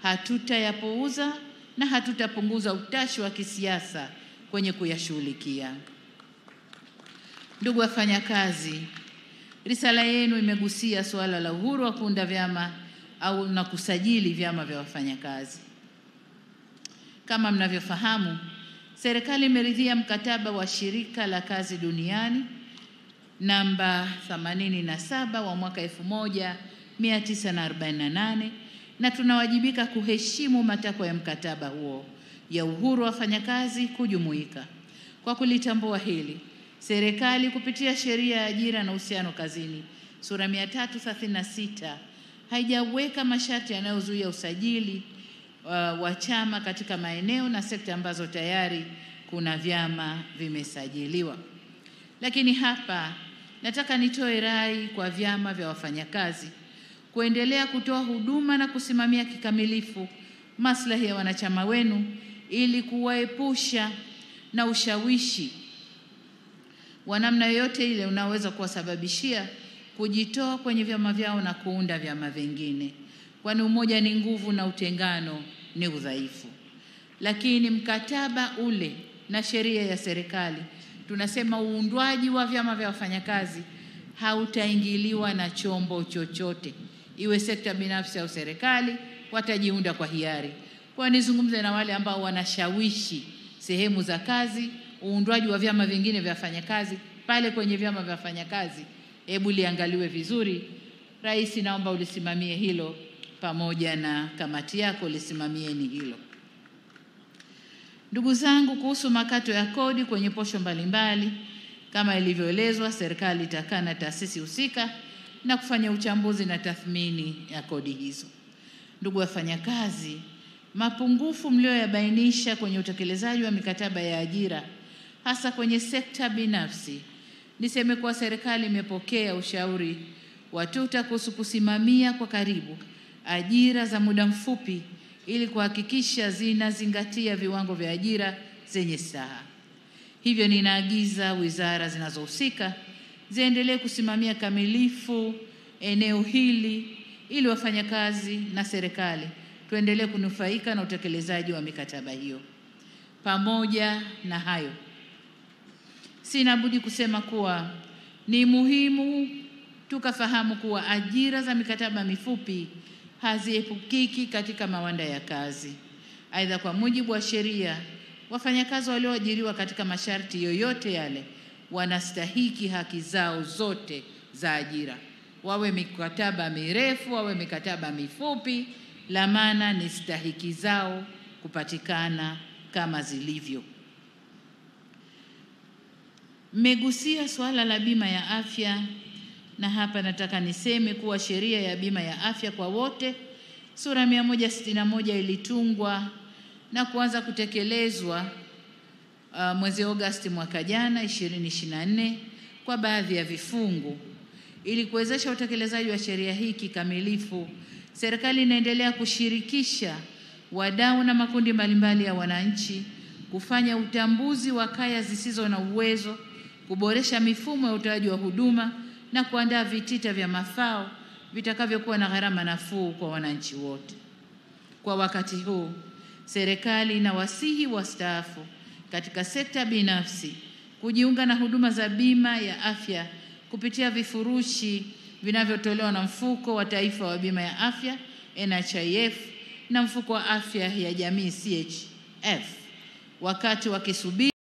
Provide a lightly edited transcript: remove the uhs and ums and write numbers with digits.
hatutayapuuza na hatutapunguza utashi wa kisiasa kwenye kuyashughulikia. Ndugu wafanyakazi, risala yenu imegusia suala la uhuru wa kuunda vyama au na kusajili vyama vya wafanyakazi. Kama mnavyofahamu, serikali imeridhia mkataba wa Shirika la Kazi Duniani namba 87 wa mwaka 1948 na tunawajibika kuheshimu matakwa ya mkataba huo ya uhuru wa wafanyakazi kujumuika. Kwa kulitambua hili, serikali kupitia Sheria ya Ajira na Uhusiano Kazini sura 336 haijaweka masharti yanayozuia usajili wa chama katika maeneo na sekta ambazo tayari kuna vyama vimesajiliwa. Lakini hapa nataka nitoe rai kwa vyama vya wafanyakazi kuendelea kutoa huduma na kusimamia kikamilifu maslahi ya wanachama wenu ili kuwaepusha na ushawishi wa namna yoyote ile unaweza kuwasababishia kujitoa kwenye vyama vyao na kuunda vyama vingine, kwani umoja ni nguvu na utengano ni udhaifu. Lakini mkataba ule na sheria ya serikali tunasema uundwaji wa vyama vya wafanyakazi hautaingiliwa na chombo chochote, iwe sekta binafsi au serikali, watajiunda kwa hiari. Kwa nizungumze na wale ambao wanashawishi sehemu za kazi uundwaji wa vyama vingine vya wafanyakazi pale kwenye vyama vya wafanyakazi, hebu liangaliwe vizuri. Rais, naomba ulisimamie hilo pamoja na kamati yako, lisimamieni hilo. Ndugu zangu, kuhusu makato ya kodi kwenye posho mbalimbali, kama ilivyoelezwa, serikali itakaa na taasisi husika na kufanya uchambuzi na tathmini ya kodi hizo. Ndugu wafanyakazi, mapungufu mlioyabainisha kwenye utekelezaji wa mikataba ya ajira hasa kwenye sekta binafsi, niseme kuwa serikali imepokea ushauri wa TUTA kuhusu kusimamia kwa karibu ajira za muda mfupi ili kuhakikisha zinazingatia viwango vya ajira zenye staha. Hivyo ninaagiza wizara zinazohusika ziendelee kusimamia kamilifu eneo hili ili wafanyakazi na serikali tuendelee kunufaika na utekelezaji wa mikataba hiyo. Pamoja na hayo, sina budi kusema kuwa ni muhimu tukafahamu kuwa ajira za mikataba mifupi haziepukiki katika mawanda ya kazi. Aidha, kwa mujibu wa sheria, wafanyakazi walioajiriwa katika masharti yoyote yale wanastahiki haki zao zote za ajira, wawe mikataba mirefu, wawe mikataba mifupi, la maana ni stahiki zao kupatikana kama zilivyo. Mmegusia swala la bima ya afya, na hapa nataka niseme kuwa sheria ya bima ya afya kwa wote sura 161 ilitungwa na kuanza kutekelezwa mwezi Agosti mwaka jana 2024 kwa baadhi ya vifungu. Ili kuwezesha utekelezaji wa sheria hii kikamilifu, serikali inaendelea kushirikisha wadau na makundi mbalimbali ya wananchi, kufanya utambuzi wa kaya zisizo na uwezo, kuboresha mifumo ya utoaji wa huduma na kuandaa vitita vya mafao vitakavyokuwa na gharama nafuu kwa wananchi wote. Kwa wakati huu, serikali inawasihi wastaafu katika sekta binafsi kujiunga na huduma za bima ya afya kupitia vifurushi vinavyotolewa na Mfuko wa Taifa wa Bima ya Afya NHIF na Mfuko wa Afya ya Jamii CHF wakati wakisubiri